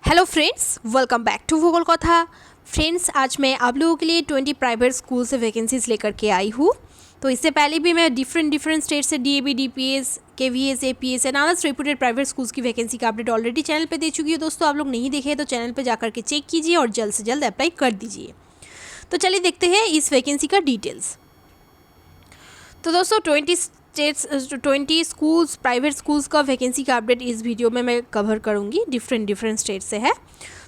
Hello friends, welcome back to Bhugol Katha. Friends, आज मैं आप लोगों के लिए 20 प्राइवेट स्कूल से वैकेंसीज लेकर के आई हूँ। तो इससे पहले भी मैं डिफरेंट स्टेट से DAV, DPS, KVS, APS and others reputed private schools की वैकेंसी का अपडेट ऑलरेडी चैनल पे दे चुकी हूँ। दोस्तों, आप लोग नहीं देखे तो चैनल पे जाकर के चेक कीजिए और जल्द से जल्द अप्लाई कर दीजिए। तो चलिए देखते हैं इस वैकेंसी का डिटेल्स। तो दोस्तों 20 स्कूल्स, प्राइवेट स्कूल्स का वैकेंसी का अपडेट इस वीडियो में मैं कवर करूँगी। डिफरेंट स्टेट से है,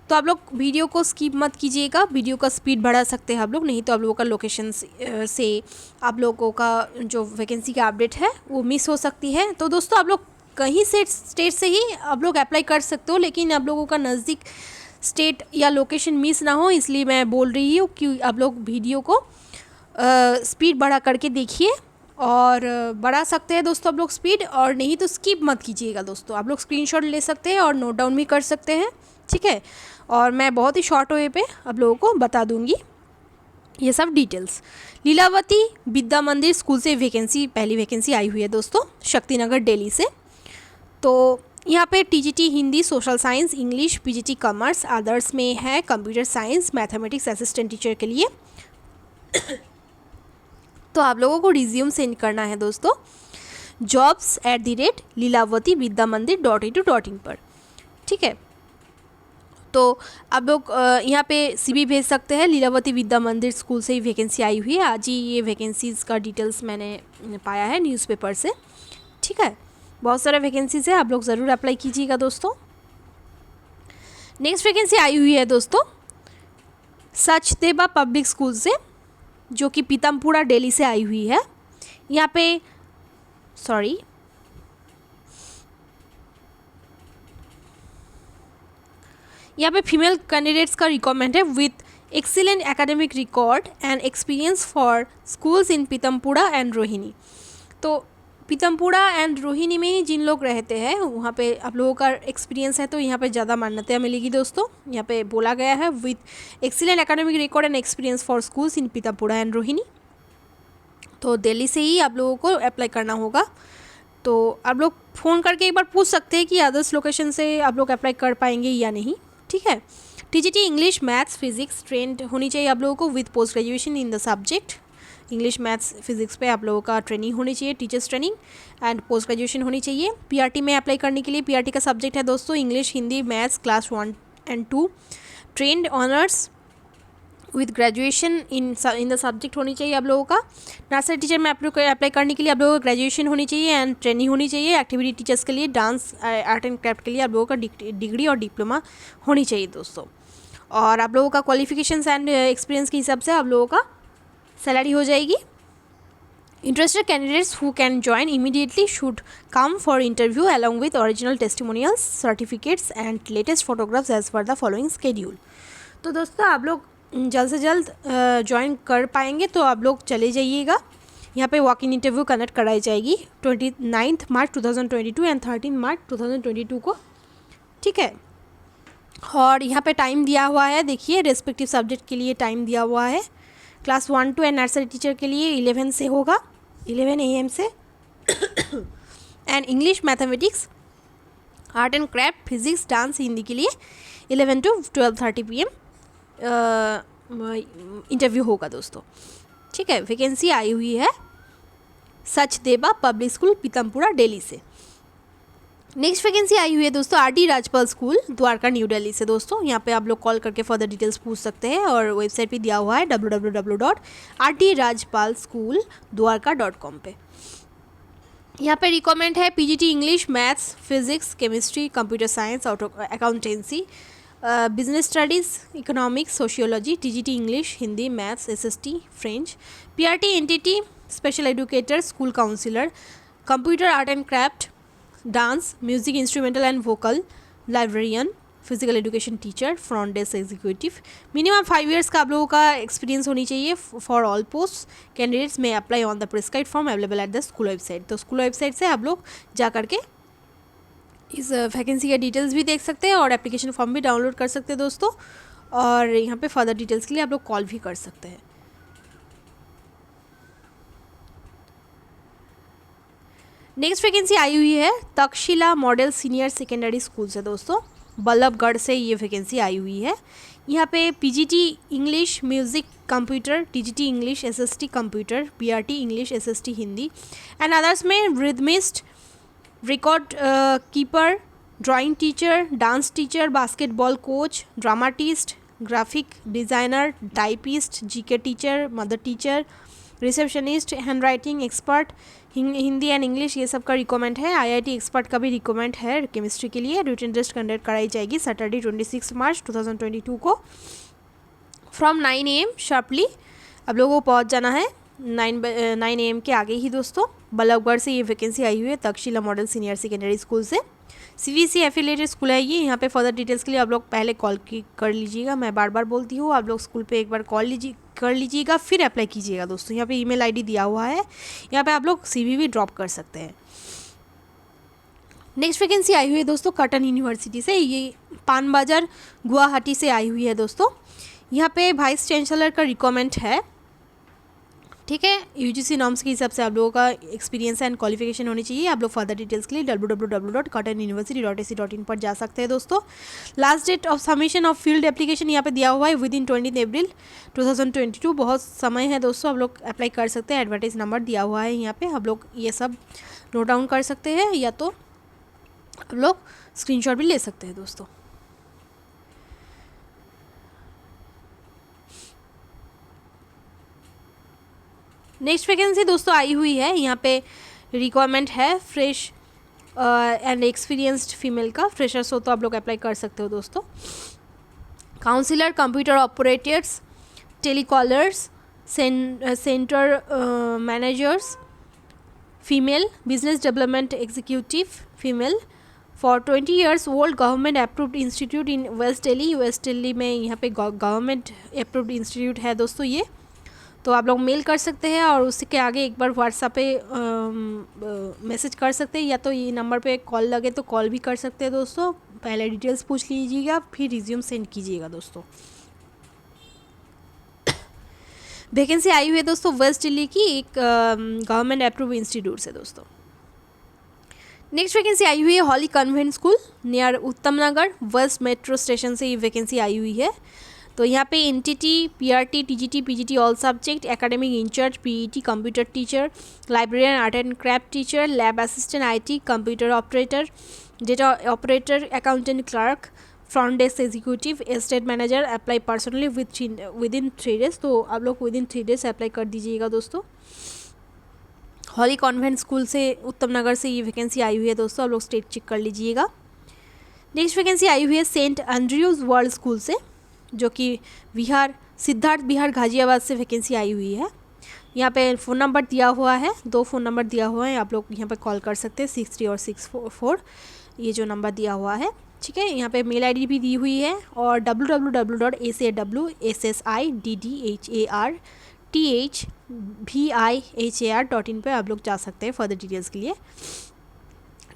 तो आप लोग वीडियो को स्किप मत कीजिएगा। वीडियो का स्पीड बढ़ा सकते हैं आप लोग, नहीं तो आप लोगों का लोकेशन से आप लोगों का जो वैकेंसी का अपडेट है वो मिस हो सकती है। तो दोस्तों, आप लोग कहीं से स्टेट से ही आप लोग अप्लाई कर सकते हो, लेकिन आप लोगों का नज़दीक स्टेट या लोकेशन मिस ना हो, इसलिए मैं बोल रही हूँ कि आप लोग वीडियो को स्पीड बढ़ा करके देखिए। और बढ़ा सकते हैं दोस्तों आप लोग स्पीड, और नहीं तो स्किप मत कीजिएगा। दोस्तों, आप लोग स्क्रीनशॉट ले सकते हैं और नोट डाउन भी कर सकते हैं, ठीक है। और मैं बहुत ही शॉर्ट वे पे आप लोगों को बता दूंगी ये सब डिटेल्स। लीलावती विद्या मंदिर स्कूल से पहली वैकेंसी आई हुई है दोस्तों, शक्तिनगर दिल्ली से। तो यहाँ पे TGT Hindi, social science, English, PGT commerce, others में है computer science, mathematics assistant teacher के लिए। तो आप लोगों को रिज्यूम सेंड करना है दोस्तों jobs@leelavathividyamandir.edu.in पर, ठीक है। तो आप लोग यहाँ पे सीवी भेज सकते हैं। लीलावती विद्या मंदिर स्कूल से ही वैकेंसी आई हुई है। आज ही ये वैकेंसीज़ का डिटेल्स मैंने पाया है न्यूज़पेपर से, ठीक है। बहुत सारे वैकेंसीज है, आप लोग ज़रूर अप्लाई कीजिएगा दोस्तों। नेक्स्ट वैकेंसी आई हुई है दोस्तों सचदेवा पब्लिक स्कूल से, जो कि पीतमपुरा दिल्ली से आई हुई है। यहाँ पे फीमेल कैंडिडेट्स का रिक्वायरमेंट है with excellent academic record and experience for schools in Pitampura and Rohini. तो पीतमपुरा एंड रोहिणी में ही जिन लोग रहते हैं वहाँ पे आप लोगों का एक्सपीरियंस है, तो यहाँ पे ज़्यादा मान्यता मिलेगी दोस्तों। यहाँ पे बोला गया है with excellent academic record and experience for schools in Pitampura and Rohini. तो दिल्ली से ही आप लोगों को अप्लाई करना होगा। तो आप लोग फ़ोन करके एक बार पूछ सकते हैं कि अदर्स लोकेशन से आप लोग अप्लाई कर पाएंगे या नहीं, ठीक है। TGT English, maths, physics trend होनी चाहिए आप लोगों को with post graduation in the subject. English, maths, physics पे आप लोगों का ट्रेनिंग होनी चाहिए, teachers training and post graduation होनी चाहिए। पीआरटी में अप्लाई करने के लिए पीआरटी का सब्जेक्ट है दोस्तों English, Hindi, maths class 1 and 2। Trend honours with graduation in the subject होनी चाहिए आप लोगों का। नर्सरी टीचर में अप्लाई करने के लिए आप लोगों को ग्रेजुएशन होनी चाहिए एंड ट्रेनिंग होनी चाहिए। एक्टिविटी टीचर्स के लिए, डांस, आर्ट एंड क्राफ्ट के लिए आप लोगों का डिग्री और डिप्लोमा होनी चाहिए दोस्तों। और आप लोगों का क्वालिफिकेशंस एंड एक्सपीरियंस के हिसाब से आप लोगों का सैलरी हो जाएगी। Interested candidates who can join immediately should come for interview along with original testimonials, certificates and latest photographs as per the following schedule। तो दोस्तों, आप लोग जल्द से जल्द ज्वाइन कर पाएंगे तो आप लोग चले जाइएगा। यहाँ पे वॉक इन इंटरव्यू कनेक्ट कराई जाएगी 29 मार्च 2022 एंड 13 मार्च 2022 को, ठीक है। और यहाँ पे टाइम दिया हुआ है, देखिए रेस्पेक्टिव सब्जेक्ट के लिए टाइम दिया हुआ है। Class 1 to and nursery teacher के लिए 11 से होगा, 11 AM से। And English, mathematics, art and craft, physics, dance, Hindi के लिए 11 to 12:30 PM इंटरव्यू होगा दोस्तों, ठीक है। वैकेंसी आई हुई है सचदेवा पब्लिक स्कूल पीतमपुरा दिल्ली से। नेक्स्ट वैकेंसी आई हुई है दोस्तों RD Rajpal school, Dwarka, new Delhi से दोस्तों। यहाँ पे आप लोग कॉल करके फर्दर डिटेल्स पूछ सकते हैं और वेबसाइट पे दिया हुआ है www.rdrajpalschool.dwarka.com पे। यहाँ पे रिक्वायरमेंट है PGT English, maths, physics, chemistry, computer science, accountancy, business studies, economics, sociology, TGT English, Hindi, maths, SST, French, PRT NTT, special educator, school counsellor, computer, art and craft, dance, music, instrumental and vocal, librarian, physical education teacher, front desk executive. Minimum 5 years का आप लोगों का experience होनी चाहिए for all post. Candidates में apply on the prescribed form available at the school website. तो school website से आप लोग जा करके इस वैकेंसी के डिटेल्स भी देख सकते हैं और एप्लीकेशन फॉर्म भी डाउनलोड कर सकते हैं दोस्तों। और यहाँ पे फर्दर डिटेल्स के लिए आप लोग कॉल भी कर सकते हैं। नेक्स्ट वैकेंसी आई हुई है Takshashila model senior secondary school से दोस्तों। बल्लभगढ़ से ये वैकेंसी आई हुई है। यहाँ पे PGT English music computer, TGT English SST computer, PRT English SST Hindi and others में rhythmist, record keeper, drawing teacher, dance teacher, basketball coach, dramatist, graphic designer, typist, GK teacher, mother teacher, receptionist, handwriting expert, Hindi and English, ये सब का requirement है। IIT expert का भी requirement है chemistry के लिए। रिटन टेस्ट कंडक्ट कराई जाएगी सैटरडे 26 मार्च 2022 को फ्रॉम 9 AM शार्पली। अब लोगों को पहुँच जाना है 9 AM के आगे ही दोस्तों। बल्लभगढ़ से ये वैकेंसी आई हुई है, Takshashila model senior secondary school से। सीवीसी एफिलेटेड स्कूल है ये। यहाँ पे फर्दर डिटेल्स के लिए आप लोग पहले कॉल कर लीजिएगा। मैं बार बार बोलती हूँ, आप लोग स्कूल पे एक बार कॉल कर लीजिएगा, फिर अप्लाई कीजिएगा दोस्तों। यहाँ पे ईमेल आईडी दिया हुआ है, यहाँ पे आप लोग सीवी भी ड्रॉप कर सकते हैं। नेक्स्ट वैकेंसी आई हुई है दोस्तों कॉटन यूनिवर्सिटी से। ये पान बाजार गुवाहाटी से आई हुई है दोस्तों। यहाँ पे वाइस चांसलर का रिक्वायरमेंट है, ठीक है। यूजीसी नॉर्म्स के हिसाब से आप लोगों का एक्सपीरियंस एंड क्वालिफिकेशन होनी चाहिए। आप लोग फर्दर डिटेल्स के लिए www.cottonuniversity.ac.in पर जा सकते हैं दोस्तों। Last date of submission of field application यहाँ पे दिया हुआ है विदिन 20 अप्रैल 2022। बहुत समय है दोस्तों, आप लोग अप्लाई कर सकते हैं। एडवर्टाइज नंबर दिया हुआ है यहाँ पे, आप लोग ये सब नोट डाउन कर सकते हैं या तो आप लोग स्क्रीनशॉट भी ले सकते हैं दोस्तों। नेक्स्ट वैकेंसी दोस्तों आई हुई है, यहाँ पे रिक्वायरमेंट है फ्रेश एंड एक्सपीरियंस्ड फीमेल का। फ्रेशर्स हो तो आप लोग अप्लाई कर सकते हो दोस्तों। Counsellor, computer operators, telecallers, centre managers female, business development executive female for 20 years old, government approved institute in west Delhi. West Delhi में यहाँ पे गवर्नमेंट अप्रूव्ड इंस्टीट्यूट है दोस्तों ये। तो आप लोग मेल कर सकते हैं और उसके आगे एक बार व्हाट्सएप पे मैसेज कर सकते हैं, या तो ये नंबर पे कॉल लगे तो कॉल भी कर सकते हैं दोस्तों। पहले डिटेल्स पूछ लीजिएगा, फिर रिज्यूम सेंड कीजिएगा दोस्तों। वैकेंसी आई हुई है दोस्तों वेस्ट दिल्ली की एक गवर्नमेंट अप्रूव इंस्टीट्यूट से दोस्तों। नेक्स्ट वैकेंसी आई हुई है हॉली कन्वेंट स्कूल नियर उत्तम नगर वेस्ट मेट्रो स्टेशन से ये वैकेंसी आई हुई है। तो यहाँ पे NTT, PRT, TGT, PGT all subject, academic incharge, PET, computer teacher, librarian, art and craft teacher, lab assistant, IT, computer operator, data operator, accountant clerk, front desk executive, estate manager apply personally within 3 days। तो आप लोग within 3 days apply कर दीजिएगा दोस्तों। हॉली convent school से उत्तम नगर से ये वैकेंसी आई हुई है दोस्तों, आप लोग स्टेट चेक कर लीजिएगा। नेक्स्ट वैकेंसी आई हुई है सेंट एंड्रयूज़ वर्ल्ड स्कूल से, जो कि बिहार, सिद्धार्थ बिहार गाजियाबाद से वैकेंसी आई हुई है। यहाँ पे फ़ोन नंबर दिया हुआ है, 2 फ़ोन नंबर दिया हुआ है, आप लोग यहाँ पे कॉल कर सकते हैं 63 और 64 ये जो नंबर दिया हुआ है, ठीक है। यहाँ पे मेल आईडी भी दी हुई है और www.sawsddharthvihar.in पे आप लोग जा सकते हैं फर्दर डिटेल्स के लिए।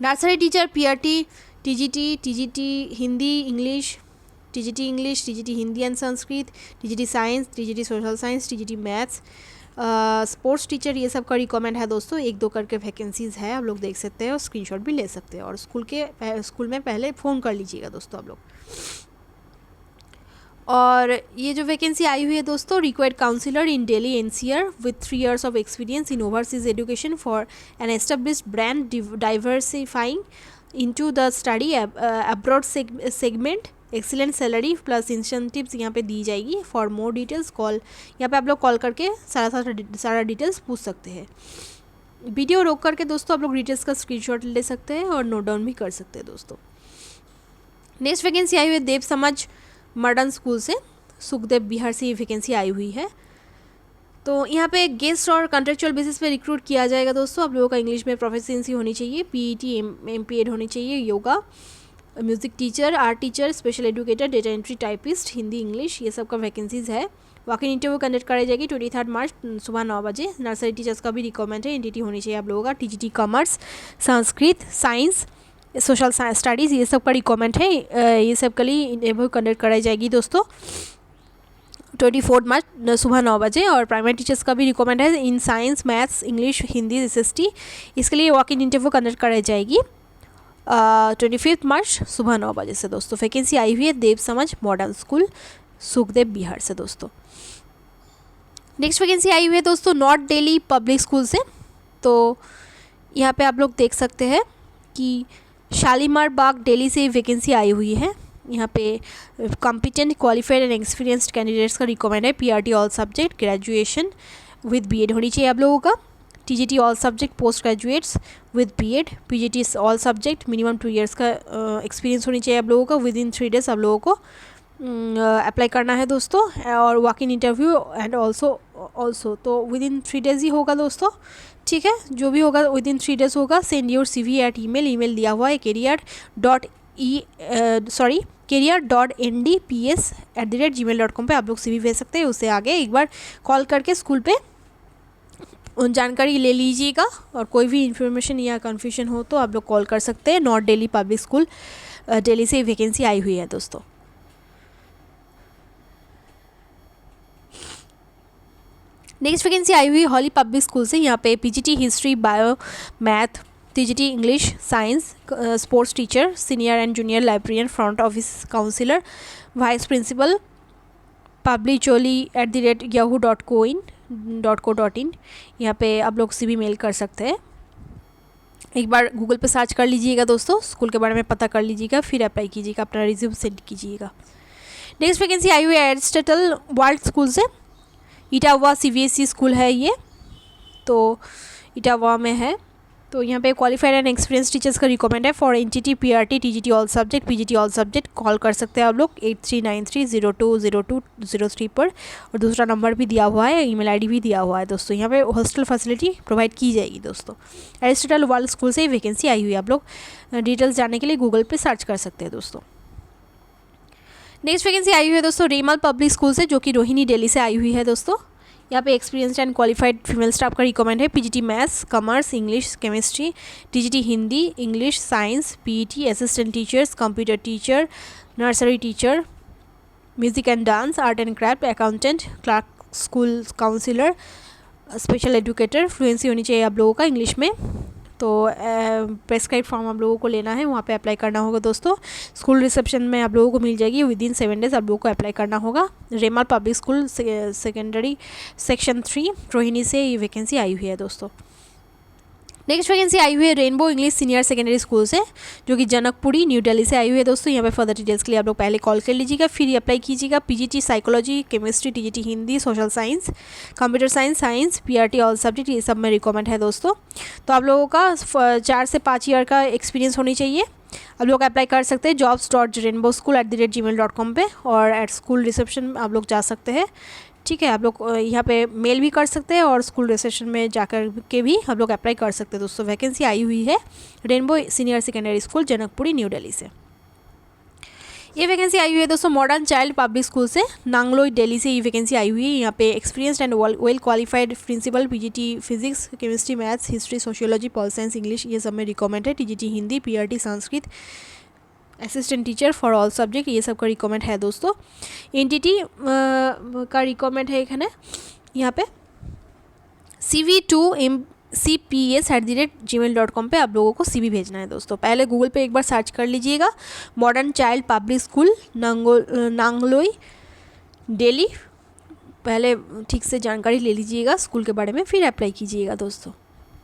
Nursery teacher, PRT, TGT Hindi English, TGT English, TGT Hindi and Sanskrit, TGT science, TGT social science, TGT maths, sports teacher, ये सब का रिक्वायरमेंट है दोस्तों। 1-2 करके वैकेंसीज़ है, आप लोग देख सकते हैं और स्क्रीनशॉट भी ले सकते हैं। और स्कूल में पहले फ़ोन कर लीजिएगा दोस्तों आप लोग। और ये जो वैकेंसी आई हुई है दोस्तों, required counsellor in Delhi NCR with 3 years of experience in overseas education for an established brand diversifying into the study abroad segment, excellent salary plus incentives यहाँ पे दी जाएगी। फॉर मोर डिटेल्स कॉल, यहाँ पे आप लोग कॉल करके सारा डिटेल्स पूछ सकते हैं। वीडियो रोक करके दोस्तों आप लोग डिटेल्स का स्क्रीनशॉट ले सकते हैं और नोट डाउन भी कर सकते हैं दोस्तों। नेक्स्ट वैकेंसी आई हुई है देव समाज मॉडर्न स्कूल से, सुखदेव बिहार से ये वैकेंसी आई हुई है। तो यहाँ पे गेस्ट और कॉन्ट्रेक्चुअल बेसिस पे रिक्रूट किया जाएगा दोस्तों। आप लोगों का इंग्लिश में प्रोफिशिएंसी होनी चाहिए, पीईटी एमपीएड होनी चाहिए, yoga, music teacher, art teacher, special educator, data entry typist, Hindi English, ये सब का वैकेंसीज़ है। वॉक इन इंटरव्यू कंडक्ट कराई जाएगी 23 मार्च सुबह 9 बजे। नर्सरी टीचर्स का भी रिक्वायरमेंट है, एनटीटी होनी चाहिए आप लोगों का, TGT commerce, Sanskrit, science, social studies, ये सब का रिक्वायरमेंट है। ये सब के लिए इंटरव्यू कंडक्ट कराई जाएगी दोस्तों 24 मार्च सुबह 9 बजे। और प्राइमरी टीचर्स का भी रिक्वायरमेंट है in science, maths, English, Hindi, SST, इसके लिए वॉक इन इंटरव्यू कंडक्ट कराई जाएगी। 25 मार्च सुबह 9 बजे से दोस्तों। वैकेंसी आई हुई है देव समाज मॉडर्न स्कूल सुखदेव बिहार से दोस्तों। नेक्स्ट वैकेंसी आई हुई है दोस्तों नॉर्थ दिल्ली पब्लिक स्कूल से। तो यहाँ पे आप लोग देख सकते हैं कि शालीमार बाग दिल्ली से वैकेंसी आई हुई है। यहाँ पे competent qualified and experienced candidates का रिकमेंड है। PRT all subject, graduation with BEd होनी चाहिए आप लोगों का। TGT all subject post graduates with BEd, PGT all subject minimum 2 years का एक्सपीरियंस होनी चाहिए आप लोगों का। विद इन 3 डेज आप लोगों को अप्लाई करना है दोस्तों। और walk in interview and also तो विद इन 3 डेज ही होगा दोस्तों, ठीक है। जो भी होगा विद इन 3 डेज होगा। Send your CV at email दिया हुआ है career.ndps@gmail.com पे आप लोग CV भेज सकते हैं। उससे आगे एक बार कॉल करके स्कूल पे जानकारी ले लीजिएगा, और कोई भी इन्फॉर्मेशन या कन्फ्यूजन हो तो आप लोग कॉल कर सकते हैं। North Delhi public school Delhi से वैकेंसी आई हुई है दोस्तों। नेक्स्ट वैकेंसी आई हुई हॉली पब्लिक स्कूल से। यहाँ पे PGT history, bio, math, TGT English, science, sports teacher, senior and junior librarian, front office counsellor, vice principal, publicjolly@yahoo.co.in यहाँ पे आप लोग CV मेल कर सकते हैं। एक बार गूगल पे सर्च कर लीजिएगा दोस्तों, स्कूल के बारे में पता कर लीजिएगा, फिर अप्लाई कीजिएगा, अपना रिज्यूम सेंड कीजिएगा। नेक्स्ट वैकेंसी आई हुई है एरिस्टोटल वर्ल्ड स्कूल से। इटावा CBSE स्कूल है ये, तो इटावा में है। तो यहाँ पे क्वालिफाइड एंड एक्सपीरियंस टीचर्स का रिकमेंड है। For NTT, PRT, TGT all subject, PGT all subject call कर सकते हैं आप लोग 8393020203 पर। और दूसरा नंबर भी दिया हुआ है, ईमेल ID भी दिया हुआ है दोस्तों। यहाँ पे हॉस्टल फैसिलिटी प्रोवाइड की जाएगी दोस्तों। एरिस्टोटल वर्ल्ड स्कूल से वैकेंसी आई हुई है। आप लोग डिटेल्स जानने के लिए गूगल पर सर्च कर सकते हैं दोस्तों। नेक्स्ट वैकेंसी आई हुई है दोस्तों रेमल पब्लिक स्कूल से, जो कि रोहिणी दिल्ली से आई हुई है दोस्तों। यहाँ पे experienced and qualified female staff का रिकमेंड है। PGT maths, commerce, English, chemistry, TGT Hindi, English, science, PET, assistant teachers, computer teacher, nursery teacher, music and dance, art and craft, accountant, clerk, school counsellor, special educator. Fluency होनी चाहिए आप लोगों का English में। तो prescribe form आप लोगों को लेना है, वहाँ पे अप्लाई करना होगा दोस्तों। स्कूल रिसेप्शन में आप लोगों को मिल जाएगी। विद इन 7 डेज आप लोगों को अप्लाई करना होगा। रेमल public school secondary section 3 Rohini से ये वैकेंसी आई हुई है दोस्तों। नेक्स्ट वैकेंसी आई हुई है rainbow English senior secondary school से, जो कि जनकपुरी न्यू दिल्ली से आई हुई है दोस्तों। यहाँ पे फर्दर डिटेल्स के लिए आप लोग पहले कॉल कर लीजिएगा, फिर अप्लाई कीजिएगा। PGT psychology, chemistry, TGT Hindi, social science, computer science, PRT all subject, ये सब में रिकमेंड है दोस्तों। तो आप लोगों का 4 से 5 ईयर का एक्सपीरियंस होनी चाहिए। आप लोग अप्लाई कर सकते हैं jobs.rainbowschool@gmail.com पे, और एट स्कूल रिसेप्शन आप लोग जा सकते हैं, ठीक है। आप लोग यहाँ पे मेल भी कर सकते हैं, और स्कूल रिसेप्शन में जाकर के भी आप लोग अप्लाई कर सकते हैं दोस्तों। वैकेंसी आई हुई है rainbow senior secondary school Janakpuri new Delhi से। ये वैकेंसी आई हुई है दोस्तों मॉडर्न चाइल्ड पब्लिक स्कूल से, नांगलोई दिल्ली से ये वैकेंसी आई हुई है। यहाँ पे experienced and well qualified principal, PGT physics, chemistry, maths, history, sociology, pol science, English, ये सब में रिकमेंड है। TGT Hindi, PRT Sanskrit, assistant teacher for all subject, ये सब का रिकमेंड है दोस्तों। NTT का रिकमेंड है एखाने यहाँ पे CV2MCPS@gmail.com पे आप लोगों को CV भेजना है दोस्तों। पहले गूगल पे एक बार सर्च कर लीजिएगा modern child public school Nangloi Delhi, पहले ठीक से जानकारी ले लीजिएगा स्कूल के बारे में, फिर अप्लाई कीजिएगा दोस्तों,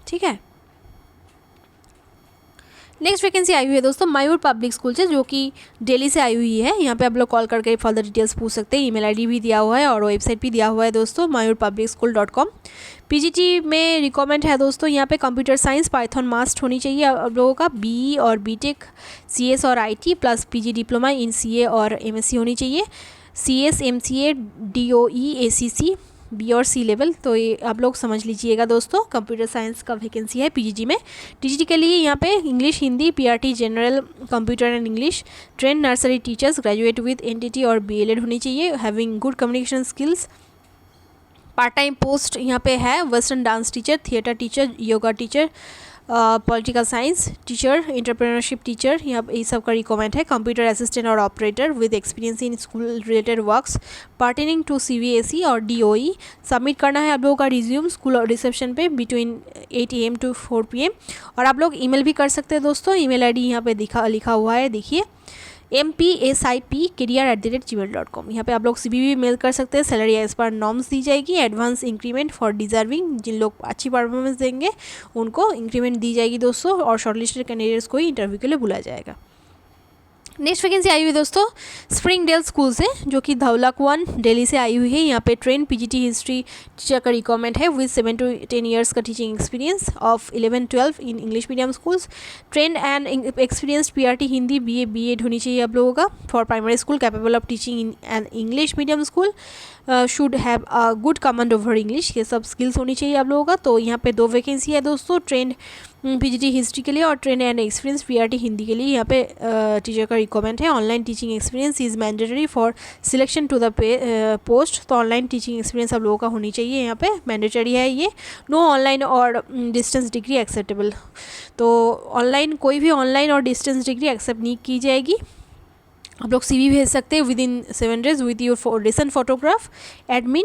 ठीक है। नेक्स्ट वैकेंसी आई हुई है दोस्तों मयूर पब्लिक स्कूल से, जो कि दिल्ली से आई हुई है। यहाँ पे आप लोग कॉल करके फर्दर डिटेल्स पूछ सकते हैं। ईमेल ID भी दिया हुआ है और वेबसाइट भी दिया हुआ है दोस्तों mayurpublicschool.com। PGT में रिकमेंड है दोस्तों यहाँ पे कंप्यूटर साइंस, पाइथन मास्ट होनी चाहिए आप लोगों का। BE और BTech, CS और IT plus PG diploma in CA और MSc होनी चाहिए। CS, MCA, DOE, ACC, B और C लेवल, तो ये आप लोग समझ लीजिएगा दोस्तों। कंप्यूटर साइंस का वैकेंसी है PGT में। TGT के लिए यहाँ पे English, Hindi, PRT general, computer and English, train nursery teachers, graduate with NTT और BLED होनी चाहिए, having good communication skills. Part time post यहाँ पे है western dance teacher, theatre teacher, yoga teacher, political science teacher, entrepreneurship teacher, यहाँ ये सब का रिक्वायरमेंट है। कंप्यूटर असिस्टेंट और operator with experience in school related works pertaining to CBSE और DOE। सबमिट करना है आप लोगों का रिज्यूम स्कूल और रिसेप्शन पे बिटवीन 8 AM to 4 PM। और आप लोग ईमेल भी कर सकते हैं दोस्तों। ईमेल ID यहाँ पे लिखा हुआ है, देखिए mpsipcareer@gmail.com। यहाँ पे आप लोग CV भी मेल कर सकते हैं। सैलरी एज पर नॉर्म्स दी जाएगी। एडवांस इंक्रीमेंट फॉर डिजर्विंग, जिन लोग अच्छी परफॉर्मेंस देंगे उनको इंक्रीमेंट दी जाएगी दोस्तों। और शॉर्टलिस्टेड कैंडिडेट्स को ही इंटरव्यू के लिए बुलाया जाएगा। नेक्स्ट वैकेंसी आई हुई दोस्तों स्प्रिंगडेल स्कूल से, जो कि धौलाक 1 दिल्ली से आई हुई है। यहाँ पे ट्रेन PGT हिस्ट्री टीचर का रिक्वायरमेंट है विद 7 to 10 years का teaching experience of 11-12 in English medium schools. Train and experience PRT Hindi BA B.Ed होनी चाहिए आप लोगों का। For primary school capable of teaching in an English medium school, should have a good command over English, ये सब skills होनी चाहिए आप लोगों का। तो यहाँ पे 2 वैकेंसी है दोस्तों, ट्रेंड PGT हिस्ट्री के लिए और train and experience PRT Hindi के लिए यहाँ पे टीचर का रिक्वायरमेंट है। Online teaching experience is mandatory for selection to the post. तो ऑनलाइन टीचिंग एक्सपीरियंस आप लोगों का होनी चाहिए, यहाँ पे मैंडेटरी है ये। नो ऑनलाइन और डिस्टेंस डिग्री एक्सेप्टेबल। तो ऑनलाइन कोई भी ऑनलाइन और डिस्टेंस डिग्री एक्सेप्ट नहीं की जाएगी। आप लोग CV भेज सकते हैं with in 7 days with your recent photograph admin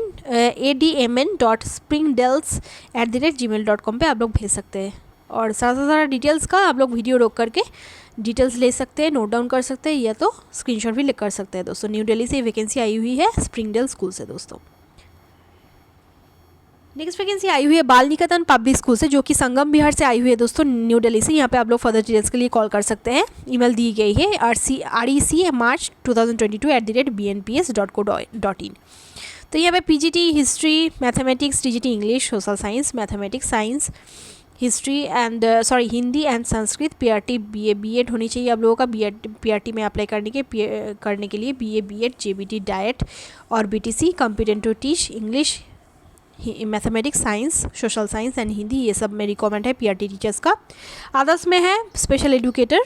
admin.springdells@gmail.com पे आप लोग भेज सकते हैं। और सारा डिटेल्स का आप लोग वीडियो रोक करके डिटेल्स ले सकते हैं, नोट डाउन कर सकते हैं, या तो स्क्रीनशॉट भी कर सकते हैं दोस्तों। न्यू दिल्ली से वैकेंसी आई हुई है स्प्रिंगडेल स्कूल से दोस्तों। नेक्स्ट वैकेंसी आई हुई है बाल निकेतन पब्लिक स्कूल से, जो कि संगम बिहार से आई हुई है दोस्तों, न्यू दिल्ली से। यहाँ पे आप लोग फर्दर डिटेल्स के लिए कॉल कर सकते हैं। ईमेल दी गई है rec@march2022@bnps.co.in। तो यहाँ पे PGT history, mathematics, TGT English, social science, mathematics, science, history and Hindi and Sanskrit, PRT BA B.Ed होनी चाहिए आप लोगों का। PRT में अप्लाई करने के लिए BA B.Ed JBT डाइट और BTC competent to teach English, mathematics, science, social science and Hindi, ये सब में रिक्वायरमेंट है PRT टीचर्स का। अदर्स में है स्पेशल एजुकेटर।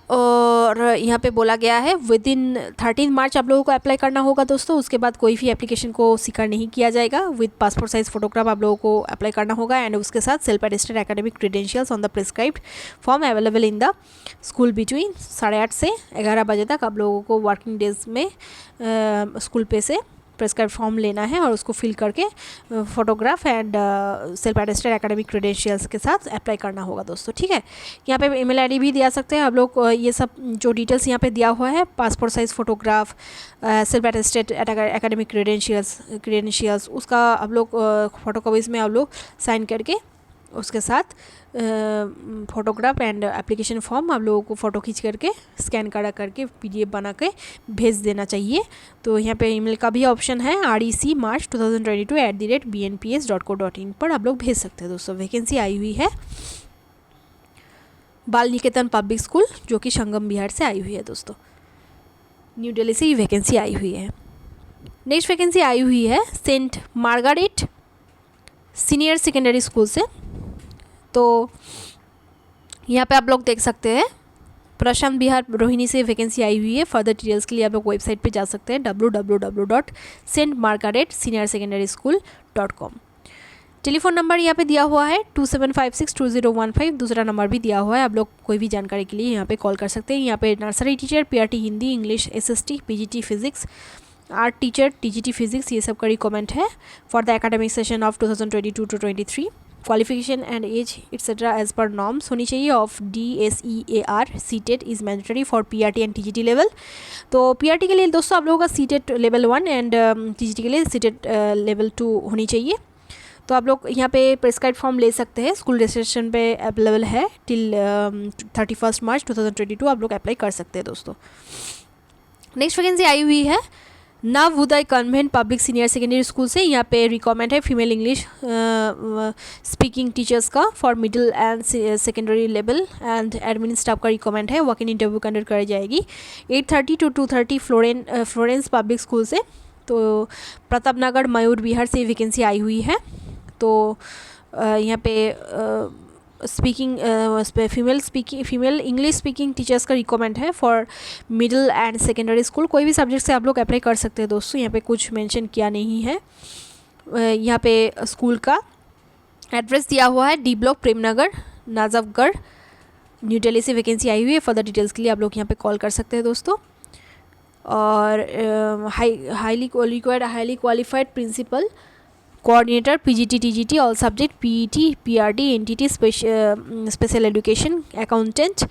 और यहाँ पे बोला गया है विद इन 13 मार्च आप लोगों को अप्लाई करना होगा दोस्तों। उसके बाद कोई भी एप्लीकेशन को स्वीकार नहीं किया जाएगा। विद पासपोर्ट साइज फोटोग्राफ आप लोगों को अप्लाई करना होगा एंड उसके साथ self attested academic credentials on the prescribed form available in the school between 8:30 से 11 बजे तक आप लोगों को वर्किंग डेज में स्कूल पे से प्रेस्क्राइब फॉर्म लेना है और उसको फिल करके photograph and self attested academic credentials के साथ अप्लाई करना होगा दोस्तों, ठीक है। यहाँ पे ईमेल ID भी दिया सकते हैं आप लोग। ये सब जो डिटेल्स यहाँ पे दिया हुआ है, passport size photograph, self attested academic credentials, उसका आप लोग फोटोकॉपीज़ में आप लोग साइन करके उसके साथ फोटोग्राफ एंड एप्लीकेशन फॉर्म आप लोगों को फ़ोटो खींच करके स्कैन करा करके PDF बना के भेज देना चाहिए। तो यहाँ पे ईमेल का भी ऑप्शन है rec@march2022@bnps.co.in पर आप लोग भेज सकते हैं दोस्तों। वैकेंसी आई हुई है बाल निकेतन पब्लिक स्कूल, जो कि संगम बिहार से आई हुई है दोस्तों। न्यू दिल्ली से ये वैकेंसी आई हुई है। नेक्स्ट वैकेंसी आई हुई है Saint Margaret senior secondary school से। तो यहाँ पे आप लोग देख सकते हैं प्रशांत बिहार रोहिणी से वैकेंसी आई हुई है। फर्दर डिटेल्स के लिए आप लोग वेबसाइट पे जा सकते हैं www.stmargaret.seniorsecondaryschool.com। टेलीफोन नंबर यहाँ पे दिया हुआ है 27562015। दूसरा नंबर भी दिया हुआ है, आप लोग कोई भी जानकारी के लिए यहाँ पे कॉल कर सकते हैं। यहाँ पे nursery teacher, PRT Hindi, English, SST, PGT physics, art teacher, TGT physics, ये सब का रिक्वायरमेंट है for the academic session of 2022-23। Qualification and age etcetera as per norms होनी चाहिए of DSEAR CTET is mandatory for PRT and TGT level. तो PRT के लिए दोस्तों आप लोगों का CTET लेवल 1 एंड TGT के लिए CTET लेवल 2 होनी चाहिए। तो आप लोग यहाँ पे प्रेस्क्राइब फॉर्म ले सकते हैं, स्कूल रजिस्ट्रेशन पे अवेलेबल है टिल 31 मार्च 2022 आप लोग अप्लाई कर सकते हैं दोस्तों। नेक्स्ट वैकेंसी आई हुई है Nav Uday convent public senior secondary school से। यहाँ पे रिक्वायरमेंट है फीमेल इंग्लिश स्पीकिंग टीचर्स का for middle and secondary level and admin staff का रिक्वायरमेंट है। वॉक इन इंटरव्यू कंडक्ट कराई जाएगी 8:30 to 2:30 फ्लोरेंस पब्लिक स्कूल से। तो प्रतापनगर मयूर बिहार से वैकेंसी आई हुई है। तो यहाँ पे फीमेल इंग्लिश स्पीकिंग टीचर्स का रिक्वायरमेंट है for middle and secondary school. कोई भी सब्जेक्ट से आप लोग अप्लाई कर सकते हैं दोस्तों, यहाँ पे कुछ मेंशन किया नहीं है। यहाँ पे स्कूल का एड्रेस दिया हुआ है D block Premnagar Najafgarh New Delhi से वैकेंसी आई हुई है। फर्दर डिटेल्स के लिए आप लोग यहाँ पे कॉल कर सकते हैं दोस्तों। और highly qualified principal coordinator PGT TGT all subject PET PRT NTT special education accountant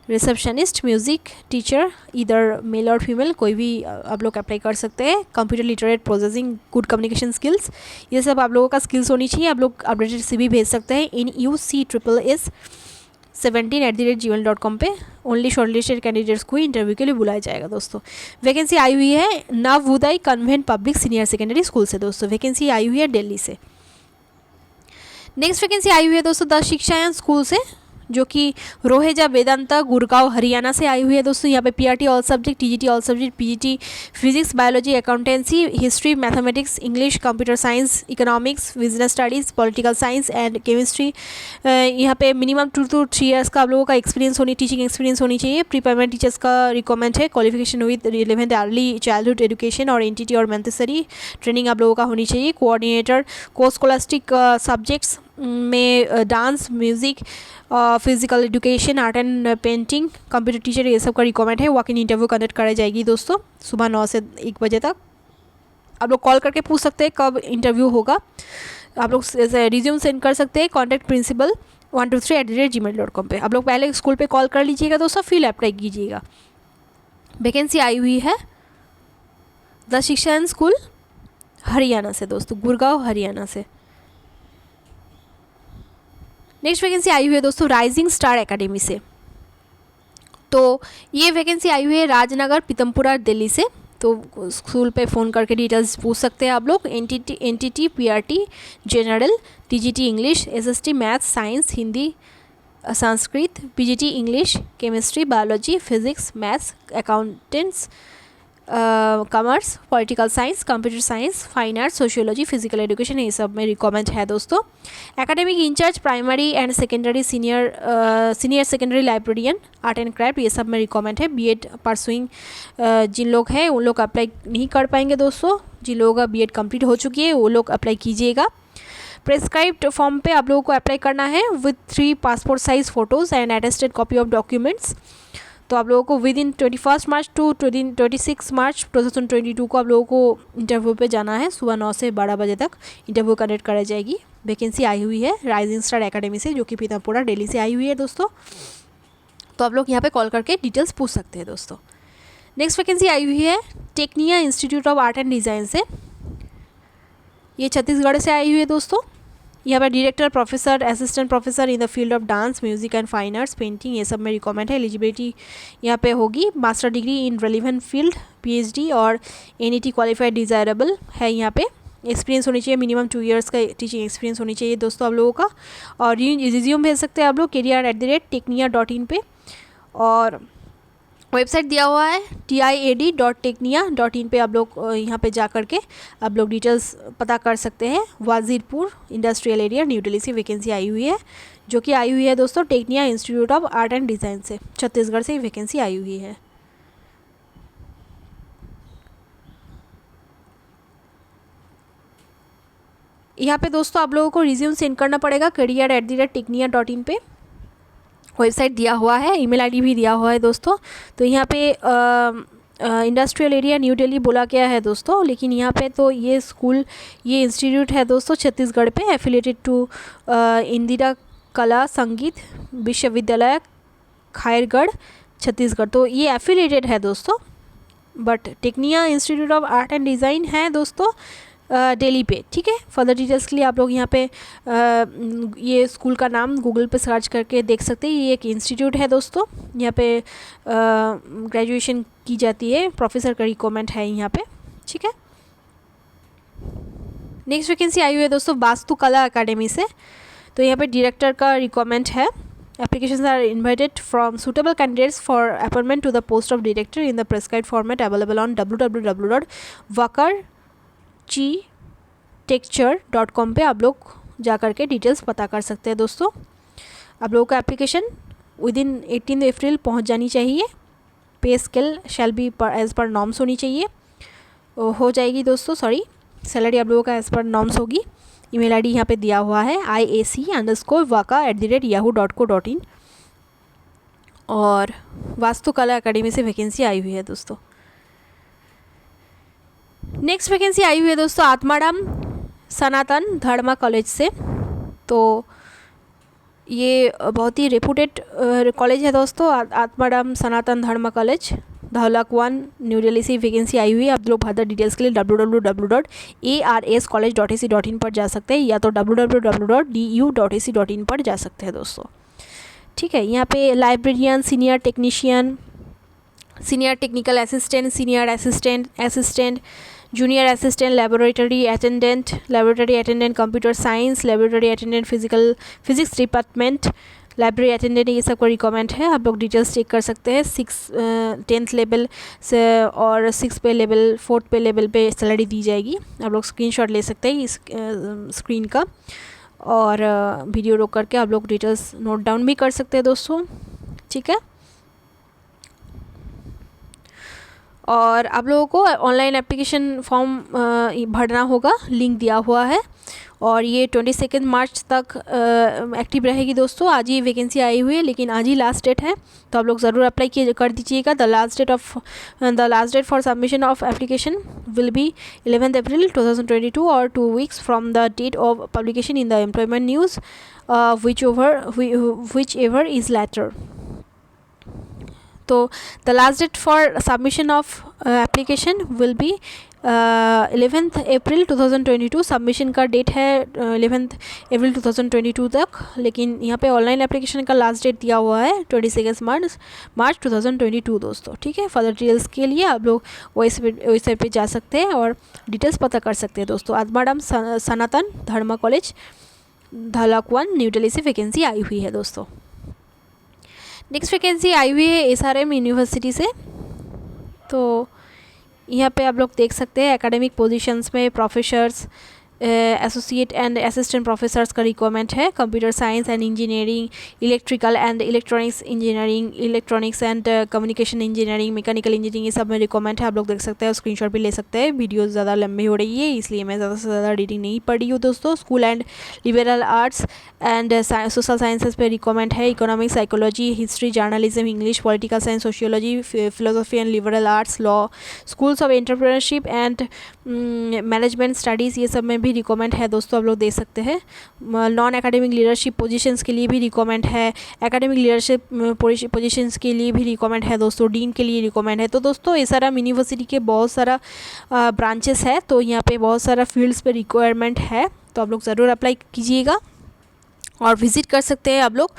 receptionist music teacher इधर मेल और फीमेल कोई भी आप लोग अप्लाई कर सकते हैं। Computer literate processing good communication skills ये सब आप लोगों का स्किल्स होनी चाहिए। आप लोग अपडेटेड CV भेज सकते हैं इन UC17@gmail.com पे। ओनली शॉर्टलिस्टेड कैंडिडेट्स को ही इंटरव्यू के लिए बुलाया जाएगा दोस्तों। वैकेंसी आई हुई है Navodaya convent public senior secondary school से दोस्तों। वैकेंसी आई हुई है दिल्ली से। नेक्स्ट वैकेंसी आई हुई है दोस्तों द शिक्षायन स्कूल से जो कि रोहेजा वेदांता गुड़गांव हरियाणा से आई हुई है दोस्तों। यहाँ पे PRT all subject TGT all subject PGT physics biology accountancy history mathematics English computer science economics business studies political science and chemistry. यहाँ पे मिनिमम 2 to 3 years का आप लोगों का एक्सपीरियंस टीचिंग एक्सपीरियंस होनी चाहिए। प्री प्राइमरी टीचर्स का requirement है। Qualification with relevant early childhood education और एनटीटी और मैंथेसरी ट्रेनिंग आप लोगों का होनी चाहिए। कोऑर्डिनेटर को स्कॉलस्टिक सब्जेक्ट्स में dance music physical education art and painting computer teacher ये सब का रिक्वायरमेंट है। वॉक इन इंटरव्यू कंडक्ट कराई जाएगी दोस्तों सुबह 9 से 1 बजे तक। आप लोग कॉल करके पूछ सकते हैं कब इंटरव्यू होगा। आप लोग रिज्यूम सेंड कर सकते हैं कॉन्टैक्ट प्रिंसिपल 123@gmail.com पे। आप लोग पहले स्कूल पे कॉल कर लीजिएगा दोस्तों फिर अप्लाई कीजिएगा। वैकेंसी आई हुई है द शिक्षायन स्कूल हरियाणा से दोस्तों गुड़गांव हरियाणा से। नेक्स्ट वैकेंसी आई हुई है दोस्तों राइजिंग स्टार एकेडमी से। तो ये वैकेंसी आई हुई है राजनगर पीतमपुरा दिल्ली से। तो स्कूल पे फ़ोन करके डिटेल्स पूछ सकते हैं आप लोग। NTT PRT general TGT English SST maths science Hindi Sanskrit PGT English chemistry biology physics maths accountants commerce political science computer science fine arts sociology physical education ये सब में रिक्वायरमेंट है दोस्तों। Academic incharge primary and secondary senior secondary librarian art and craft ये सब में requirement है। BEd pursuing जिन लोग हैं उन लोग अप्लाई नहीं कर पाएंगे दोस्तों। जिन लोगों का बीएड कंप्लीट हो चुकी है वो लोग अप्लाई कीजिएगा। प्रेस्क्राइब्ड फॉर्म पे आप लोगों को अप्लाई करना है with 3 passport size photos and attested copy of documents. तो आप लोगों को विद इन 21 मार्च टू 26 मार्च 2022 को आप लोगों को इंटरव्यू पे जाना है। सुबह 9 से 12 बजे तक इंटरव्यू कंडक्ट कराई जाएगी। वैकेंसी आई हुई है राइजिंग स्टार एकेडमी से जो कि पीतमपुरा दिल्ली से आई हुई है दोस्तों। तो आप लोग यहाँ पे कॉल करके डिटेल्स पूछ सकते हैं दोस्तों। नेक्स्ट वैकेंसी आई हुई है Tecnia institute of art and design से। ये छत्तीसगढ़ से आई हुई है दोस्तों। यहाँ पर director professor assistant professor in the field of dance music and fine arts painting ये सब में रिक्वायरमेंट है। एलिजिबिलिटी यहाँ पे होगी master degree in relevant field PhD और एनईटी क्वालिफाइड डिज़ायरेबल है। यहाँ पे एक्सपीरियंस होनी चाहिए मिनिमम 2 years का टीचिंग एक्सपीरियंस होनी चाहिए दोस्तों आप लोगों का। और रिज्यूम भेज सकते हैं आप लोग career@technia.in पे। और वेबसाइट दिया हुआ है tiad.technia.in पे। आप लोग यहाँ पे जा कर के आप लोग डिटेल्स पता कर सकते हैं। वाजीरपुर इंडस्ट्रियल एरिया न्यू दिल्ली से वैकेंसी आई हुई है जो कि आई हुई है दोस्तों Tecnia institute of art and design से। छत्तीसगढ़ से वैकेंसी आई हुई है। यहाँ पे दोस्तों आप लोगों को रिज्यूम सेंड करना पड़ेगा career@technia.in पे। वेबसाइट दिया हुआ है ईमेल आईडी भी दिया हुआ है दोस्तों। तो यहाँ पे इंडस्ट्रियल एरिया न्यू दिल्ली बोला गया है दोस्तों लेकिन यहाँ पे तो ये स्कूल ये इंस्टीट्यूट है दोस्तों छत्तीसगढ़ पे एफिलेटेड टू इंदिरा कला संगीत विश्वविद्यालय खैरगढ़ छत्तीसगढ़। तो ये एफिलेटेड है दोस्तों but Tecnia institute of art and design है दोस्तों दिल्ली पे। ठीक है फर्दर डिटेल्स के लिए आप लोग यहाँ पे ये स्कूल का नाम गूगल पे सर्च करके देख सकते हैं। ये एक इंस्टीट्यूट है दोस्तों। यहाँ पे ग्रेजुएशन की जाती है प्रोफेसर का रिक्वायरमेंट है यहाँ पे। ठीक है नेक्स्ट वैकेंसी आई हुई है दोस्तों वास्तुकला एकेडमी से। तो यहाँ पे डायरेक्टर का रिक्वायरमेंट है। Applications are invited from suitable candidates for appointment to the post of director in the prescribed format available on www.vakarchitecture.com पे आप लोग जा कर के डिटेल्स पता कर सकते हैं दोस्तों। आप लोगों का एप्लीकेशन विद इन 18 अप्रैल पहुंच जानी चाहिए। Pay scale shall be as per norms होनी चाहिए हो जाएगी दोस्तों। सॉरी सैलरी आप लोगों का एज पर नॉर्म्स होगी। ईमेल आईडी यहाँ पे दिया हुआ है iac_waka@yahoo.co.in। और वास्तुकला एकेडमी से वैकेंसी आई हुई है दोस्तों। नेक्स्ट वैकेंसी आई हुई है दोस्तों आत्माराम सनातन धर्मा कॉलेज से। तो ये बहुत ही रेपुटेड कॉलेज है दोस्तों, आत्माराम सनातन धर्मा कॉलेज, धौलक 1 न्यू दिल्ली से वैकेंसी आई हुई है। आप लोग फर्दर डिटेल्स के लिए www.arscollege.ac.in पर जा सकते हैं या तो www.du.ac.in पर जा सकते हैं दोस्तों। ठीक है, यहाँ पे librarian, senior technician, senior technical assistant, senior assistant, junior assistant, laboratory attendant computer science, laboratory attendant physics department, library attendant, ये सब का रिक्वायरमेंट है। आप लोग डिटेल्स चेक कर सकते हैं। 10th लेवल से और 6 पे लेवल, 4th पे लेवल पे सैलरी दी जाएगी। आप लोग स्क्रीनशॉट ले सकते हैं इस स्क्रीन का, और वीडियो रोक करके आप लोग डिटेल्स नोट डाउन भी कर सकते हैं दोस्तों। ठीक है, और आप लोगों को ऑनलाइन एप्लीकेशन फॉर्म भरना होगा, लिंक दिया हुआ है, और ये 22 मार्च तक एक्टिव रहेगी दोस्तों। आज ही वैकेंसी आई हुई है, लेकिन आज ही लास्ट डेट है, तो आप लोग ज़रूर अप्लाई कर दीजिएगा। The last date for submission of application will be 11 अप्रैल 2022 और 2 weeks from the date of publication in the employment news whichever is later. तो the last date for submission of application will be 11 April 2022। Submission का date है 11 अप्रैल 2022 तक, लेकिन यहाँ पे online application का last date दिया हुआ है 22 मार्च 2022 दोस्तों। ठीक है, फर्दर डिटेल्स के लिए आप लोग वेबसाइट पे जा सकते हैं और डिटेल्स पता कर सकते हैं दोस्तों। आत्माराम सनातन धर्मा कॉलेज, धौलक 1 न्यू दिल्ली से वैकेंसी आई हुई है दोस्तों। नेक्स्ट वैकेंसी आई हुई है SRM यूनिवर्सिटी से। तो यहाँ पे आप लोग देख सकते हैं एकेडमिक पोजीशंस में professors, associate and assistant professors का रिक्वायरमेंट है। Computer science and engineering, electrical and electronics engineering, electronics and communication engineering, mechanical engineering, ये सब में रिक्वायरमेंट है। आप लोग देख सकते हैं, स्क्रीनशॉट भी ले सकते हैं। वीडियो ज़्यादा लंबी हो रही है, इसलिए मैं ज़्यादा से ज़्यादा रीडिंग नहीं पढ़ रही हूँ दोस्तों। School and liberal arts and social sciences पे रिक्वायरमेंट है। Economics, psychology, history, journalism, English, political science, sociology, philosophy and liberal arts, law, schools of entrepreneurship and management studies, ये सब में भी रिक्वायरमेंट है दोस्तों। आप लोग देख सकते हैं। नॉन एकेडमिक लीडरशिप पोजीशंस के लिए भी रिक्वायरमेंट है। एकेडमिक लीडरशिप पोजीशंस के लिए भी रिक्वायरमेंट है दोस्तों। डीन के लिए रिक्वायरमेंट है। तो दोस्तों SRM यूनिवर्सिटी के बहुत सारा ब्रांचेस है, तो यहाँ पे बहुत सारा फील्ड्स पे रिक्वायरमेंट है, तो आप लोग ज़रूर अप्लाई कीजिएगा और विज़िट कर सकते हैं आप लोग।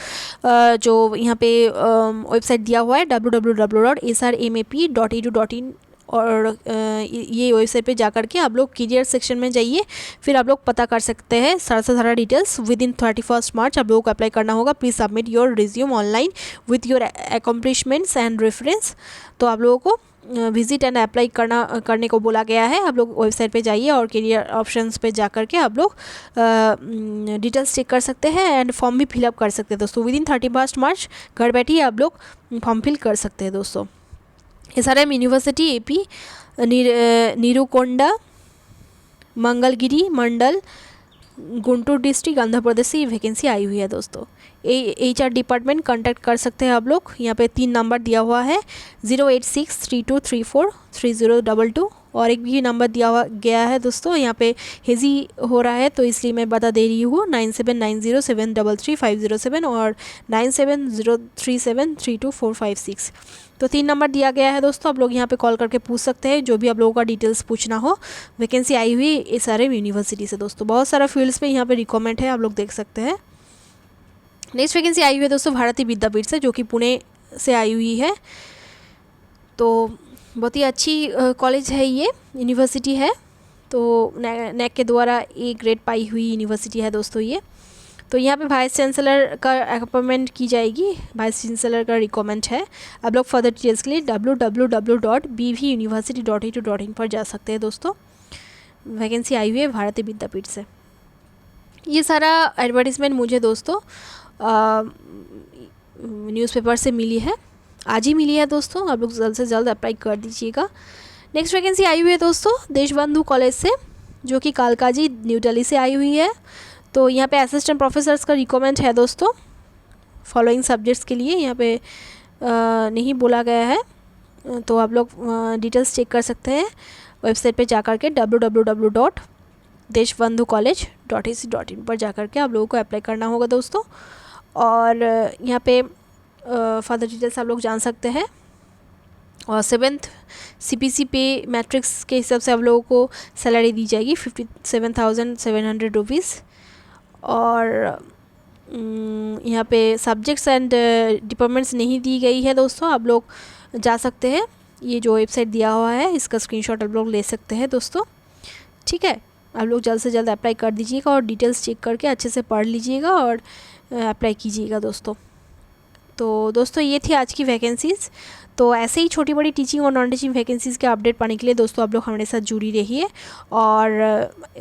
जो यहाँ पे वेबसाइट दिया हुआ है www.srmap.edu.in, और ये वेबसाइट पे जाकर के आप लोग करियर सेक्शन में जाइए, फिर आप लोग पता कर सकते हैं सारा से सारा डिटेल्स। विद इन 31 मार्च आप लोगों को अप्लाई करना होगा। Please submit your resume online with your accomplishments and reference. तो आप लोगों को विजिट एंड अप्लाई करने को बोला गया है। आप लोग वेबसाइट पे जाइए और करियर ऑप्शंस पे जा कर के आप लोग डिटेल्स चेक कर सकते हैं एंड फॉर्म भी फिलअप कर सकते हैं दोस्तों। विद इन 31 मार्च घर बैठे ही आप लोग फॉर्म फिल कर सकते हैं दोस्तों। SRM यूनिवर्सिटी AP नीरुकोंडा, मंगलगिरी मंडल, गुंटूर डिस्ट्रिक्ट, आंध्र प्रदेश से वैकेंसी आई हुई है दोस्तों। HR डिपार्टमेंट कांटेक्ट कर सकते हैं आप लोग। यहाँ पे 3 नंबर दिया हुआ है 08632343022, और एक भी नंबर दिया गया है दोस्तों। यहाँ पे हेजी हो रहा है तो इसलिए मैं बता दे रही हूँ 9790733507 और 9703732456। तो 3 नंबर दिया गया है दोस्तों। आप लोग यहाँ पे कॉल करके पूछ सकते हैं जो भी आप लोगों का डिटेल्स पूछना हो। वैकेंसी आई हुई SRM यूनिवर्सिटी से दोस्तों। बहुत सारा फील्ड्स में यहाँ पे रिक्वायरमेंट है, आप लोग देख सकते हैं। नेक्स्ट वैकेंसी आई हुई है दोस्तों भारती विद्यापीठ से, जो कि पुणे से आई हुई है। तो बहुत ही अच्छी कॉलेज है, ये यूनिवर्सिटी है। तो NAC के द्वारा A ग्रेड पाई हुई यूनिवर्सिटी है दोस्तों ये। तो यहाँ पे वाइस चांसलर का अपॉइंटमेंट की जाएगी, वाइस चांसलर का रिक्वायरमेंट है। आप लोग फर्दर डिटेल्स के लिए www.bvuniversity.edu.in पर जा सकते हैं दोस्तों। वैकेंसी आई हुई है भारती विद्यापीठ से। ये सारा एडवर्टीज़मेंट मुझे दोस्तों न्यूज़पेपर से मिली है, आज ही मिली है दोस्तों। आप लोग जल्द से जल्द अप्लाई कर दीजिएगा। नेक्स्ट वैकेंसी आई हुई है दोस्तों देशबंधु कॉलेज से। जो कि कालकाजी न्यू दिल्ली से आई हुई है। तो यहाँ पे असिस्टेंट प्रोफेसर्स का रिक्वायरमेंट है दोस्तों फॉलोइंग सब्जेक्ट्स के लिए, यहाँ पे नहीं बोला गया है। तो आप लोग डिटेल्स चेक कर सकते हैं वेबसाइट पे जा कर के www.deshbandhucollege.ac.in पर जा कर के आप लोगों को अप्लाई करना होगा दोस्तों। और यहाँ पे फर्दर डिटेल्स आप लोग जान सकते हैं। और 7th CPC पे मैट्रिक्स के हिसाब से आप लोगों को सैलरी दी जाएगी 57,700 रुपीज़। और यहाँ पे सब्जेक्ट्स एंड डिपार्टमेंट्स नहीं दी गई है दोस्तों, आप लोग जा सकते हैं, ये जो वेबसाइट दिया हुआ है इसका स्क्रीनशॉट आप लोग ले सकते हैं दोस्तों। ठीक है, आप लोग जल्द से जल्द अप्लाई कर दीजिएगा और डिटेल्स चेक करके अच्छे से पढ़ लीजिएगा और अप्लाई कीजिएगा दोस्तों। तो दोस्तों ये थी आज की वैकेंसीज़। तो ऐसे ही छोटी बड़ी टीचिंग और नॉन टीचिंग वैकेंसीज़ के अपडेट पाने के लिए दोस्तों आप लोग हमारे साथ जुड़ी रहिए। और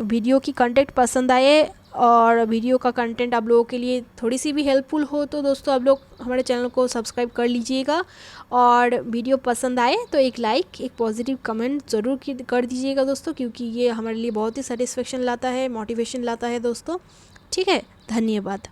वीडियो की कंटेंट पसंद आए और वीडियो का कंटेंट आप लोगों के लिए थोड़ी सी भी हेल्पफुल हो तो दोस्तों आप लोग हमारे चैनल को सब्सक्राइब कर लीजिएगा। और वीडियो पसंद आए तो एक लाइक, एक पॉजिटिव कमेंट ज़रूर कर दीजिएगा दोस्तों, क्योंकि ये हमारे लिए बहुत ही सेटिस्फेक्शन लाता है, मोटिवेशन लाता है दोस्तों। ठीक है, धन्यवाद।